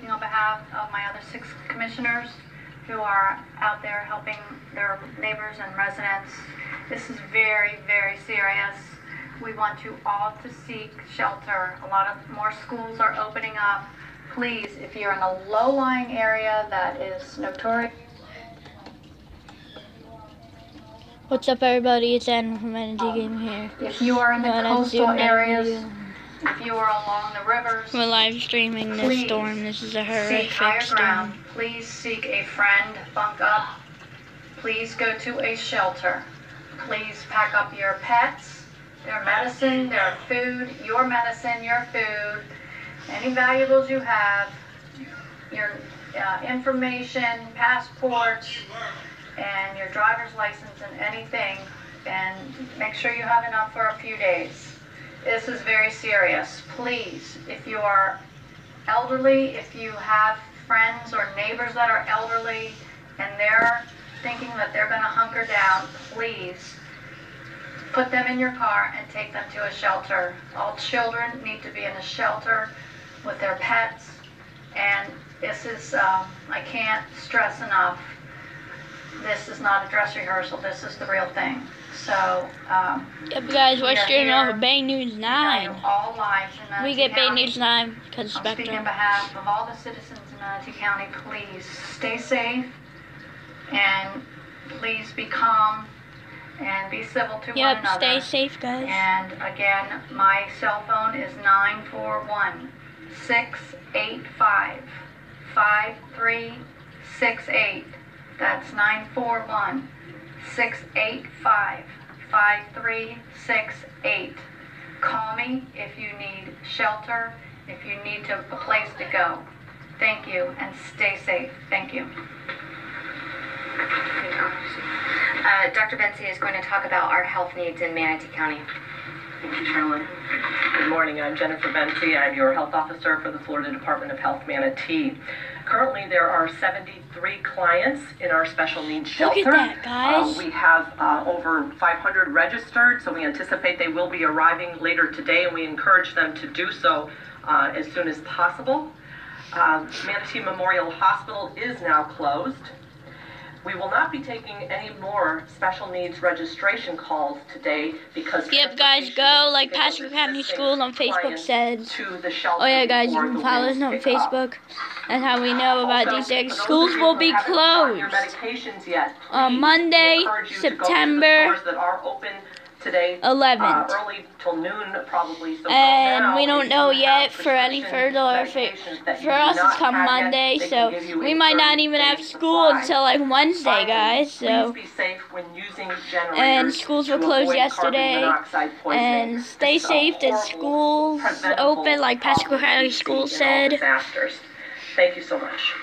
speaking on behalf of my other 6 commissioners who are out there helping their neighbors and residents. This is very, very serious. We want you all to seek shelter. A lot of more schools are opening up. Please, if you're in a low-lying area that is notorious. What's up, everybody? It's Irma from Energy Game here. If you are in the coastal areas, if you are along the rivers, we're live streaming this storm. This is a horrific storm. Please seek a friend, bunk up. Please go to a shelter. Please pack up your pets, their medicine, their food, your medicine, your food, any valuables you have, your information, passports, and your driver's license and anything, and make sure you have enough for a few days. This is very serious. Please, if you are elderly, if you have friends or neighbors that are elderly and they're thinking that they're going to hunker down, please put them in your car and take them to a shelter. All children need to be in a shelter with their pets, and this is, I can't stress enough, this is not a dress rehearsal, this is the real thing. So, yep, guys, we're streaming off of Bay News 9. All lives in Manatee we get Bay County. News 9 because of I'm speaking Spectrum. on behalf of all the citizens in Manatee County. Please stay safe and please be calm and be civil to one another. Yep, stay safe, guys. And again, my cell phone is 941-685-5368. That's 941-685-5368. Call me if you need shelter, if you need a place to go. Thank you, and stay safe. Thank you. Dr. Bensey is going to talk about our health needs in Manatee County. Thank you, Charlotte. Good morning. I'm Jennifer Bensey. I'm your health officer for the Florida Department of Health Manatee. Currently, there are 73 clients in our special needs shelter. Look at that, guys. We have over 500 registered, so we anticipate they will be arriving later today, and we encourage them to do so as soon as possible. Manatee Memorial Hospital is now closed. We will not be taking any more special needs registration calls today because... Yep, guys, go like Pasco County Schools on Facebook says. Oh yeah, guys, you can follow us on Facebook. That's how we know about these things. Schools will be closed on Monday, September 11th. Early till noon, probably. So and we don't know yet for any further. For us, it's come Monday, so we might not even have school until like Wednesday, guys. So, and schools were closed yesterday. And stay safe. The schools open, like Pasco County Schools said. Thank you so much.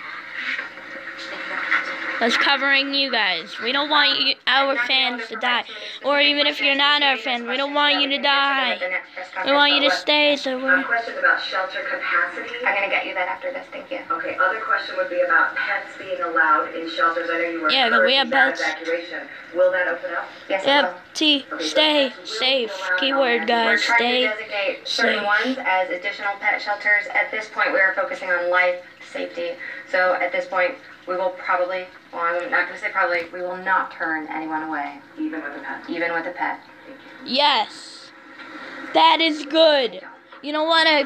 That's covering you guys. We don't want you, our fans to die. Or even if you're not our fan, we don't want you to die. We want you to stay, so we're... Questions about shelter capacity? I'm going to get you that after this, thank you. Okay, other question would be about pets being allowed in shelters. I know you were because we have pets. Evacuation. Will that open up? Yes, yep, stay safe. Keyword, guys, stay safe. We're going to designate certain ones as additional pet shelters. At this point, we are focusing on life safety. So at this point, we will probably, well, I'm not going to say probably, we will not turn anyone away. Even with a pet? Even with a pet. Yes. That is good. You don't want to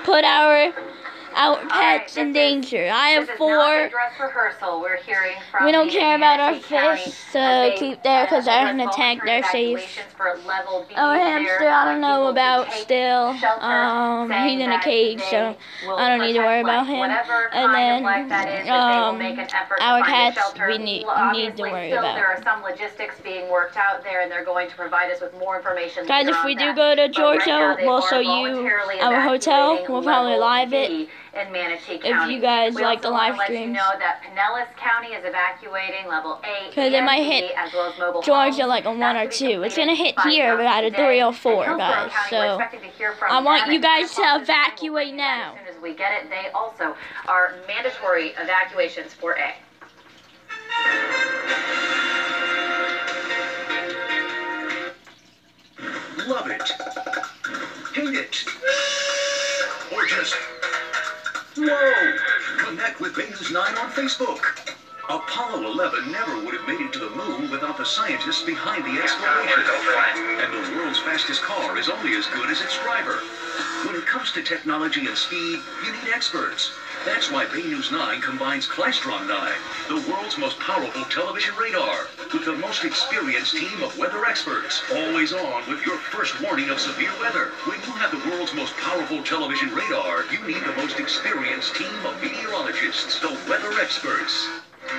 put our pets in danger. I have 4. We're hearing from we don't care about our fish, so keep there because they're in a tank. They're safe. Our hamster, I don't know about still. He's in a cage, so I don't need to worry about him. And then our cats, we need to worry about. There are some logistics being worked out there, and they're going to provide us with more information. Guys, if we do go to Georgia, we'll show you our hotel. We'll probably live it. In Manatee County. If you guys like the live streams. We also want to let you know that Pinellas County is evacuating level A because it might hit Georgia like a 1 or 2. It's going to hit here but at a 3 or 4, guys. So I want you guys to evacuate now. As soon as we get it, they also are mandatory evacuations for A. Love it. Hate it. Or just... Whoa! Connect with Bay News 9 on Facebook. Apollo 11 never would have made it to the moon without the scientists behind the exploration. And the world's fastest car is only as good as its driver. When it comes to technology and speed, you need experts. That's why Bay News 9 combines Klystron 9, the world's most powerful television radar, with the most experienced team of weather experts, always on with your first warning of severe weather. When you have the world's most powerful television radar, you need the most experienced team of meteorologists, the weather experts.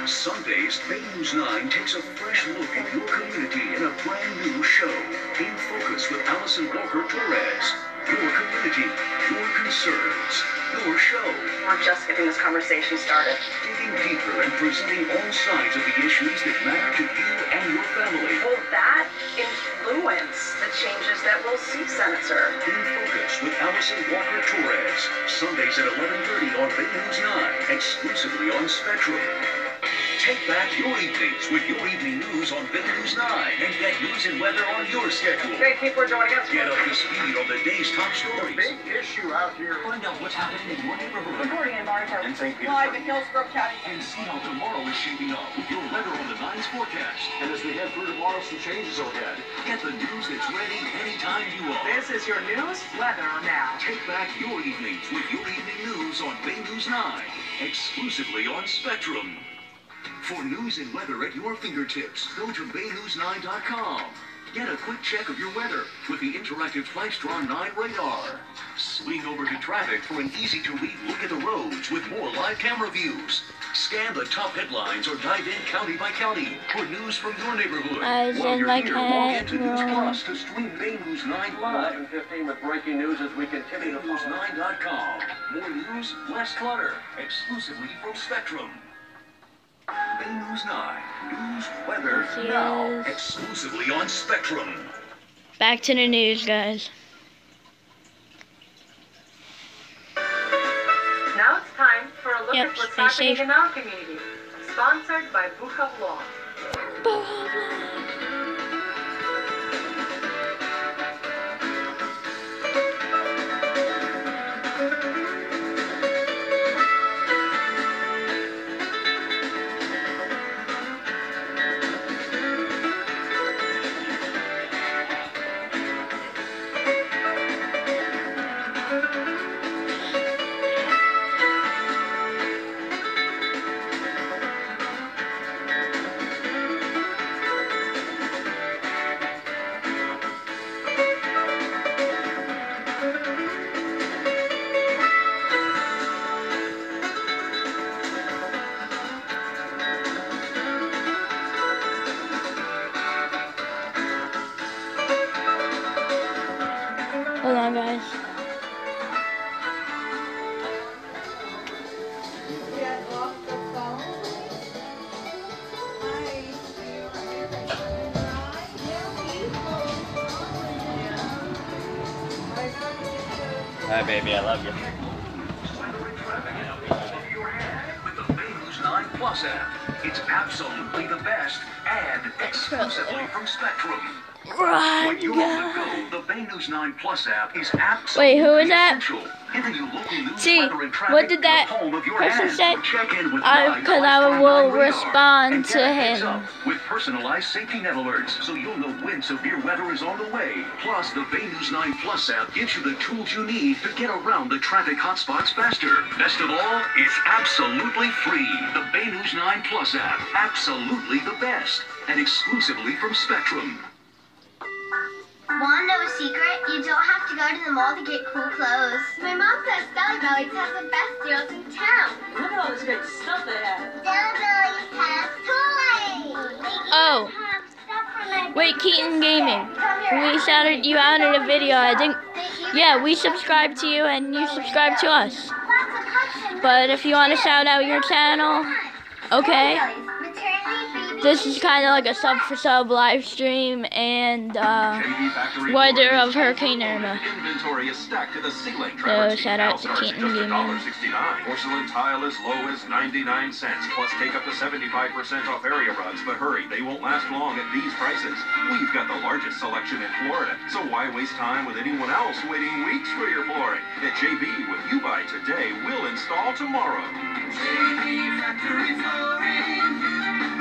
Sundays, Bay News 9 takes a fresh look at your community in a brand new show, In Focus with Allison Walker-Torres. Your community, your concerns, your show. We're just getting this conversation started. Digging deeper and presenting all sides of the issues that matter to you and your family. Will that influence the changes that we'll see, Senator? In Focus with Allison Walker-Torres. Sundays at 11:30 on Bay News 9, exclusively on Spectrum. Take back your evenings with your evening news on Bay News 9 and get news and weather on your schedule. Thank you for joining us. Get up to speed on the day's top stories. Big issue out here. Find out what's happening in your neighborhood. Reporting in Bartow. And St. Live Petersburg. in Hillsborough County. And see how tomorrow is shaping up with your weather on the 9's forecast. And as we head through tomorrow, some changes ahead. Get the news that's ready anytime you want. This is your news weather now. Take back your evenings with your evening news on Bay News 9, exclusively on Spectrum. For news and weather at your fingertips, go to baynews9.com. Get a quick check of your weather with the interactive Klystron 9 radar. Swing over to traffic for an easy-to-read look at the roads with more live camera views. Scan the top headlines or dive in county by county for news from your neighborhood. While you're here, log into News Plus to stream Bay News 9 live. 11:15 with breaking news as we continue to baynews9.com. More news, less clutter. Exclusively from Spectrum. Bay News 9. News, weather, now. Exclusively on Spectrum. Back to the news, guys. Now it's time for a look Yep, at what's stay happening safe. in our community. Sponsored by Bucha Law. Hold on, guys. Hi, baby, I love you. With the Bay News 9 Plus app. It's absolutely the best and exclusively from Spectrum. When you're on the go, the Bay News 9 Plus app is absolutely Wait, who is that? essential. Giving you local news, See, weather, and traffic what did in the that palm of your person hand. say? Check in with live Because I Klystron will 9 radar respond and to get a heads him. up with personalized safety net alerts, so you'll know when severe weather is on the way. Plus, the Bay News 9 Plus app gives you the tools you need to get around the traffic hotspots faster. Best of all, it's absolutely free. The Bay News 9 Plus app, absolutely the best, and exclusively from Spectrum. Want to know a secret? You don't have to go to the mall to get cool clothes. My mom says Stella Bellies has the best deals in town. Look at all this great stuff they have. Stella Bellies has toys. They Oh. even have stuff for my Wait, Keaton Gaming. Come here. We shouted you out in a video. I think, They even yeah, have we stuff subscribed to you and you subscribed to us. Lots of cups and But if you want to shout out your channel, okay. Stella Bellies, maternity, baby, this is kind of like a sub for sub live stream and weather of Hurricane Irma. Inventory is stacked to the ceiling. So shout out to Keaton Gaming. Porcelain tile as low as 99 cents, plus take up to 75% off area rugs. But hurry, they won't last long at these prices. We've got the largest selection in Florida, so why waste time with anyone else waiting weeks for your flooring? At JB, what you buy today, we'll install tomorrow. JB Factory Flooring,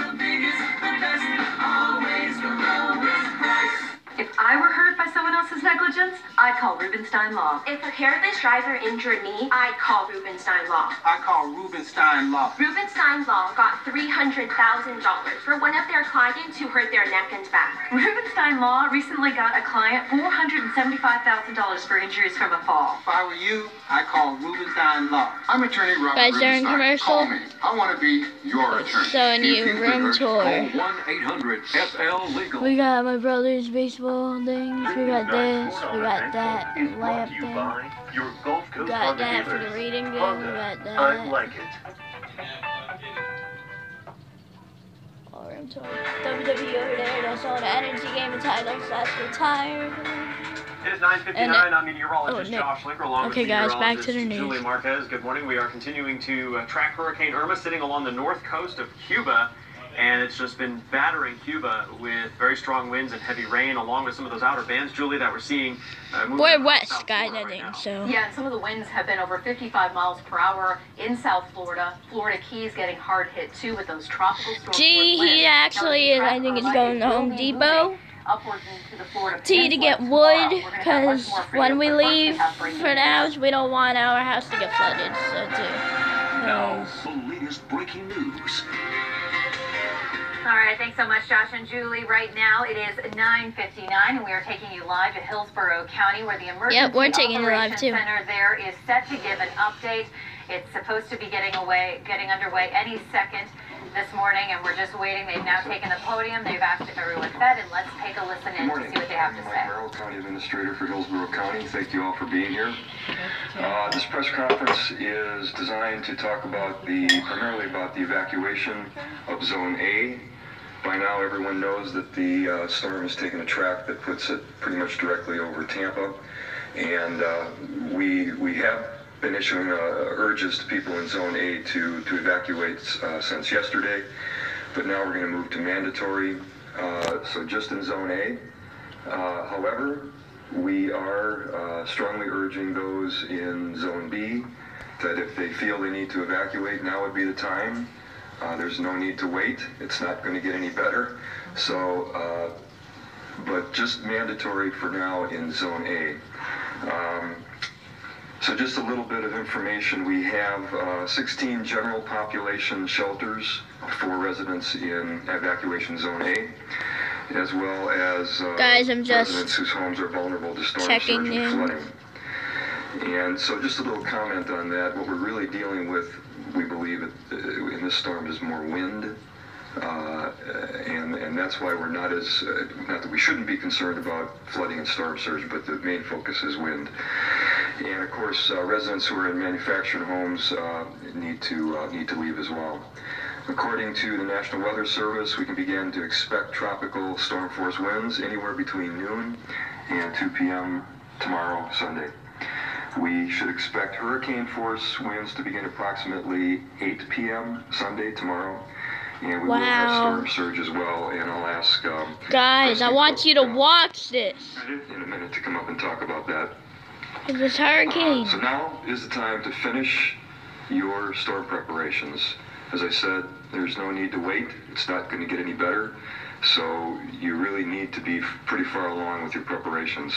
the biggest, the best, always the lowest price. If I were hurt by someone else's negligence, I'd call Rubenstein Law. If a careless driver injured me, I'd call Rubenstein Law. I call Rubenstein Law. Rubenstein Law got $300,000 for one of their clients who hurt their neck and back. Rubenstein Law recently got a client $475,000 for injuries from a fall. If I were you, I call Rubenstein Law. I'm attorney Robert Guys, during Rubenstein. commercial, Call me. I want to be your attorney. so a new room tour. Call 1-800-FL-LEGAL. We got my brother's baseball things. We got this. We got that lamp thing. We got that for the reading game. We got that. I like it. All room tour. WWE over there. That's all the energy game titles. That's retired. It is 9:59. I'm meteorologist Nick. Josh Linker, along Okay, with guys, back meteorologist to the news. Julie Marquez. Good morning. We are continuing to track Hurricane Irma sitting along the north coast of Cuba, and it's just been battering Cuba with very strong winds and heavy rain, along with some of those outer bands, Julie, that we're seeing. We're west, guys, I think, so. Yeah, and some of the winds have been over 55 miles per hour in South Florida. Florida Keys getting hard hit too with those tropical storms. Gee, he actually is, I think it's going to Home Depot. To get wood, because when we leave for the house, we don't want our house to get flooded, so too. Now, the latest breaking news. All right, thanks so much, Josh and Julie. Right now, it is 9:59, and we are taking you live to Hillsborough County, where the Emergency we're taking you live, Operations too. Center there is set to give an update. It's supposed to be getting underway any second this morning, and we're just waiting. They've now taken the podium. They've asked if everyone fed, and let's take a listen in to see what they have to say. Merrill, County Administrator for Hillsborough County. Thank you all for being here. This press conference is designed to talk about primarily about the evacuation of Zone A. By now, everyone knows that the storm has taken a track that puts it pretty much directly over Tampa, and we have been issuing urges to people in Zone A to evacuate since yesterday, but now we're going to move to mandatory. So just in Zone A. However, we are strongly urging those in Zone B that if they feel they need to evacuate, now would be the time. There's no need to wait. It's not going to get any better. So, but just mandatory for now in Zone A. So just a little bit of information. We have 16 general population shelters for residents in evacuation Zone A, as well as Guys, I'm just residents whose homes are vulnerable to storm surge checking and in. flooding. And so just a little comment on that. What we're really dealing with, we believe, in this storm is more wind. And that's why we're not as, not that we shouldn't be concerned about flooding and storm surge, but the main focus is wind. And of course, residents who are in manufactured homes need to leave as well. According to the National Weather Service, we can begin to expect tropical storm force winds anywhere between noon and 2 p.m. tomorrow, Sunday. We should expect hurricane force winds to begin approximately 8 p.m. Sunday, tomorrow. And we will have storm surge as well, and I'll ask guys, I want you to watch this in a minute to come up and talk about that. This hurricane. So now is the time to finish your storm preparations. As I said, there's no need to wait. It's not going to get any better. So you really need to be pretty far along with your preparations.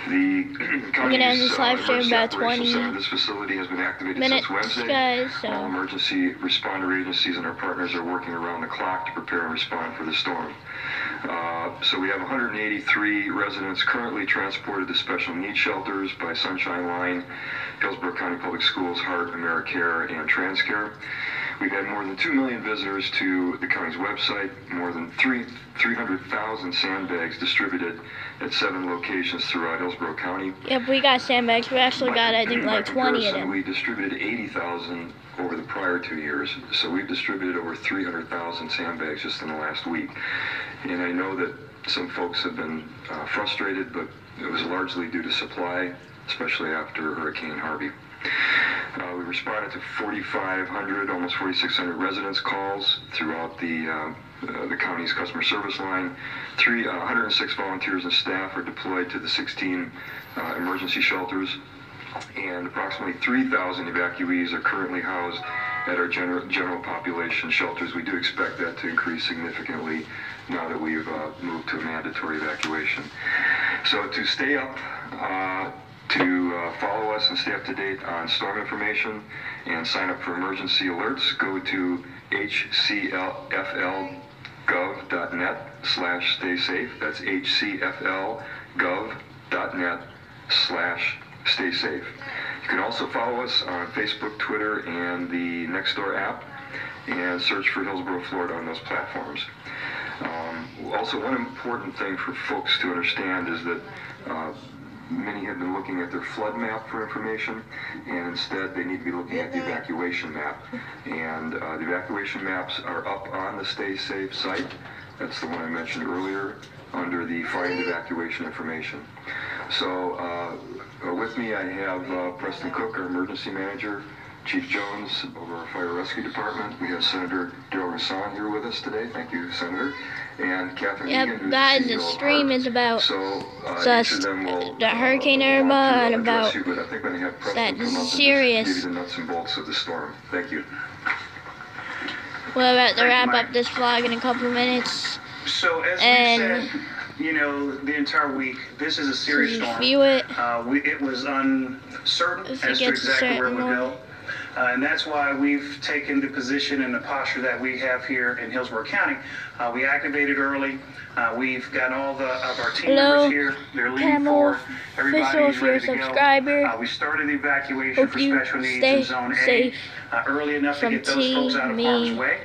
The county's emergency operations center, this facility has been activated since Wednesday. Guys, so. All emergency responder agencies and our partners are working around the clock to prepare and respond for the storm. So we have 183 residents currently transported to special needs shelters by Sunshine Line, Hillsborough County Public Schools, Heart, AmeriCare, and TransCare. We've had more than 2 million visitors to the county's website, more than 300,000 sandbags distributed at 7 locations throughout Hillsborough County. Yep, we got sandbags. We actually got, I think, like 20 of them. We distributed 80,000 over the prior 2 years, so we've distributed over 300,000 sandbags just in the last week. And I know that some folks have been frustrated, but it was largely due to supply, especially after Hurricane Harvey. We responded to 4,500, almost 4,600 residents' calls throughout the county's customer service line. 106 volunteers and staff are deployed to the 16 emergency shelters, and approximately 3,000 evacuees are currently housed at our general population shelters. We do expect that to increase significantly now that we've moved to a mandatory evacuation. So to stay up, to follow us and stay up to date on storm information and sign up for emergency alerts, go to hcflgov.net/staysafe. That's hcflgov.net/staysafe. You can also follow us on Facebook, Twitter, and the Nextdoor app, and search for Hillsborough, Florida on those platforms. Also, one important thing for folks to understand is that many have been looking at their flood map for information, and instead they need to be looking at the evacuation map. And the evacuation maps are up on the Stay Safe site. That's the one I mentioned earlier under the Find Evacuation Information. So with me I have Preston Cook, our emergency manager, Chief Jones of our Fire Rescue Department. We have Senator Darrell Hassan here with us today. Thank you, Senator. And Catherine Egan, who's guys, the the stream is about the Hurricane Irma and about you, but I think I'm going to have that come up serious. and give you the nuts and bolts of the storm. Thank you. We're about to wrap up this vlog in a couple of minutes. So as we said, you know, the entire week, this is a serious storm. View it. It was uncertain as to exactly where it would go. And that's why we've taken the position and the posture that we have here in Hillsborough County. We activated early. We've got all of our team members here. They're leading forward. Everybody's ready to go. We started the evacuation for special needs in Zone A early enough to get those folks out of harm's way.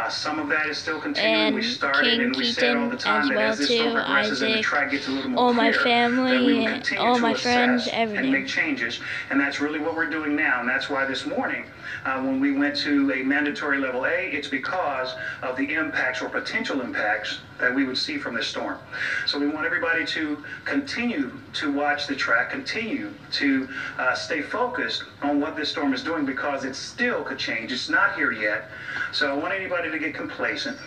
Some of that is still continuing. We started and we said all the time that as this storm progresses and the track gets a little more clear, that we will continue to assess and make changes. And that's really what we're doing now. And that's why this morning, when we went to a mandatory level A, it's because of the impacts or potential impacts that we would see from this storm. So we want everybody to continue to watch the track, continue to stay focused on what this storm is doing, because it still could change. It's not here yet. So I want anybody to get complacent.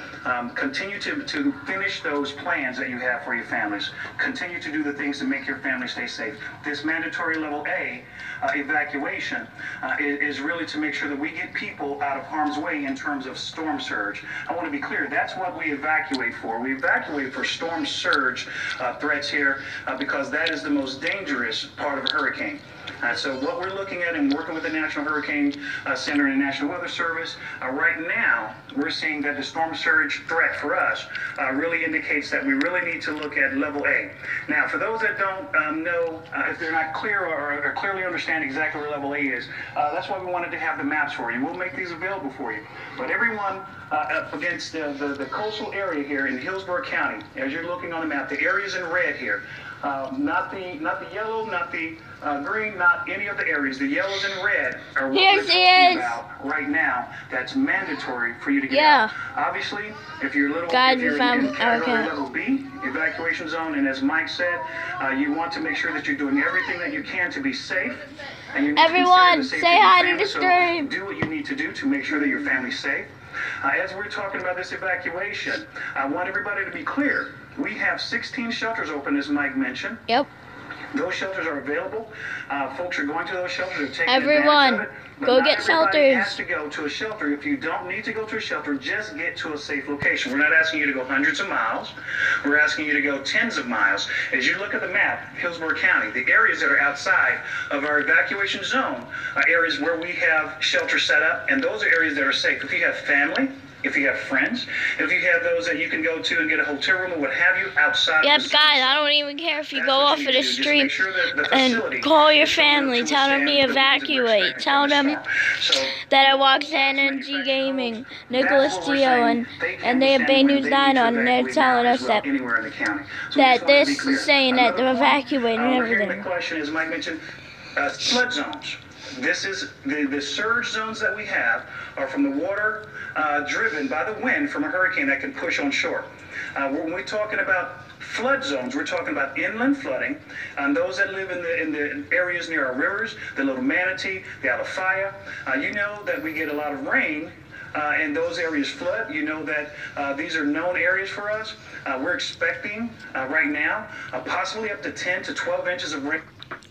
Continue to finish those plans that you have for your families. Continue to do the things to make your family stay safe. This mandatory level A evacuation is really to make sure that we get people out of harm's way in terms of storm surge. I want to be clear, that's what we evacuate for. We evacuate for storm surge threats here because that is the most dangerous part of a hurricane. So what we're looking at and working with the National Hurricane Center and the National Weather Service, right now we're seeing that the storm surge threat for us really indicates that we really need to look at level A. Now, for those that don't know, if they're not clear or clearly understand exactly where level A is, that's why we wanted to have the maps for you. We'll make these available for you. But everyone up against the coastal area here in Hillsborough County, as you're looking on the map, the areas in red here, not the yellow, not the green, not any of the areas. The yellows and red are what we're talking about right now. That's mandatory for you to get out. Obviously, if you're in category level B, evacuation zone, and as Mike said, you want to make sure that you're doing everything that you can to be safe. And you need everyone, to say hi to the stream. So do what you need to do to make sure that your family's safe. As we're talking about this evacuation, I want everybody to be clear. We have 16 shelters open, as Mike mentioned. Yep. Those shelters are available. Folks are going to those shelters. They're taking everyone, advantage of it. But go get shelters. Has to go to a shelter. If you don't need to go to a shelter, just get to a safe location. We're not asking you to go hundreds of miles. We're asking you to go tens of miles. As you look at the map, Hillsborough County, the areas that are outside of our evacuation zone are areas where we have shelters set up, and those are areas that are safe. If you have family, if you have friends, if you have those that you can go to and get a hotel room or what have you outside. Yep, guys, I don't even care if you go off of the street and call your family, tell them to evacuate, tell them that I walked in NG Gaming, Nicholas Geo, and they have Bay News 9 on, and they're telling us that this is saying that they're evacuating and everything. The question is, Mike mentioned flood zones. This is the surge zones that we have are from the water driven by the wind from a hurricane that can push on shore. When we're talking about flood zones, we're talking about inland flooding, and those that live in the areas near our rivers, the Little Manatee, the Alafaya. You know that we get a lot of rain, and those areas flood. You know that these are known areas for us. We're expecting right now possibly up to 10 to 12 inches of rain.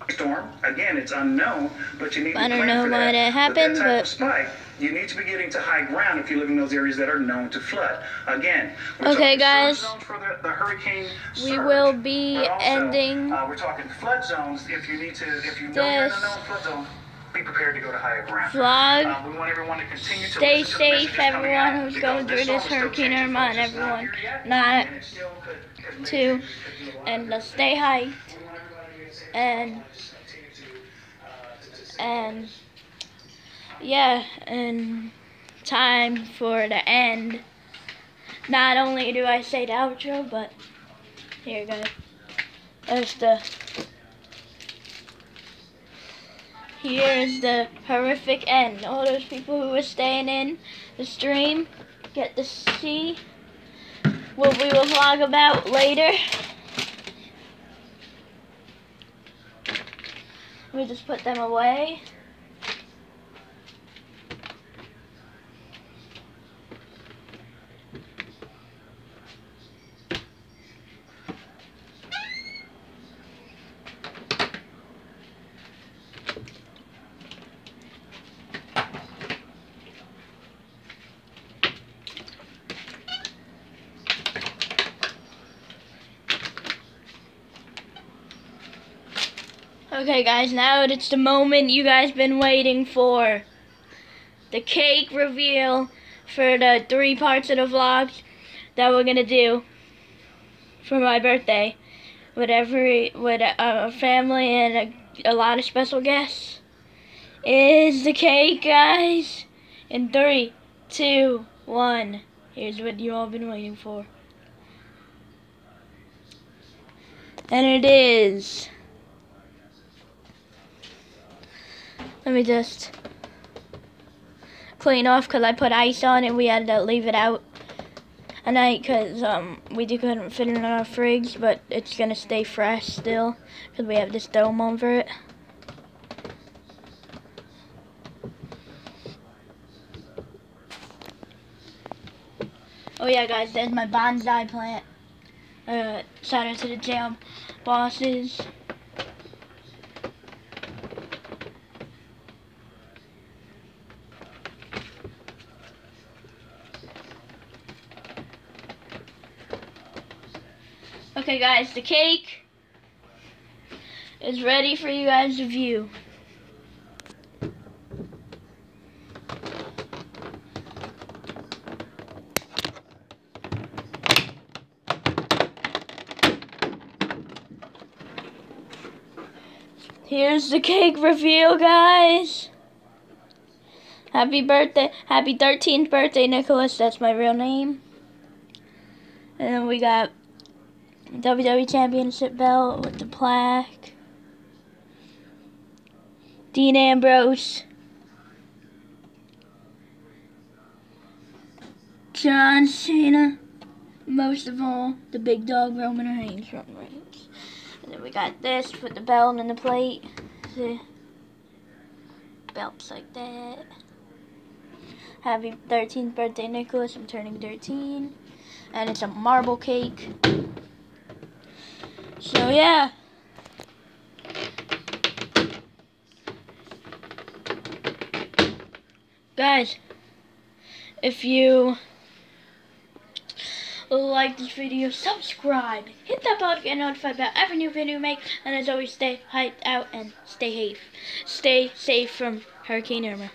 Storm. Again, it's unknown, but you need to plan for that. I don't know why that happened, With that type of spike, you need to be getting to high ground if you live in those areas that are known to flood. Again, okay, guys, for the hurricane surge, we will be also, ending. We're talking flood zones. If you know you're in a known flood zone, be prepared to go to higher ground. Vlog. We want everyone to continue to stay safe, everyone who's going through this Hurricane Irma, and everyone not to, and stay hyped. And yeah, and time for the end. Not only do I say the outro, but here you go. Here's the horrific end. All those people who were staying in the stream get to see what we will vlog about later. We just put them away. Okay guys, now it's the moment you guys been waiting for. The cake reveal for the 3 parts of the vlogs that we're gonna do for my birthday with a family and a lot of special guests. Is the cake, guys. In 3, 2, 1. Here's what you all been waiting for. And it is. Let me just clean off because I put ice on it. We had to leave it out a night because we couldn't fit it in our fridge, but it's going to stay fresh still because we have this dome over it. Oh yeah guys, there's my bonsai plant. Shout out to the jail bosses. Okay guys, the cake is ready for you guys to view. Here's the cake reveal, guys. Happy birthday, happy 13th birthday, Nicholas. That's my real name. And then we got WWE Championship belt with the plaque. Dean Ambrose. John Cena. Most of all, the big dog Roman Reigns. And then we got this with the belt and the plate. See? Belts like that. Happy 13th birthday, Nicholas. I'm turning 13. And it's a marble cake. So yeah. Guys, if you like this video, subscribe, hit that bell to get notified about every new video we make, and as always, stay hyped out and stay safe from Hurricane Irma.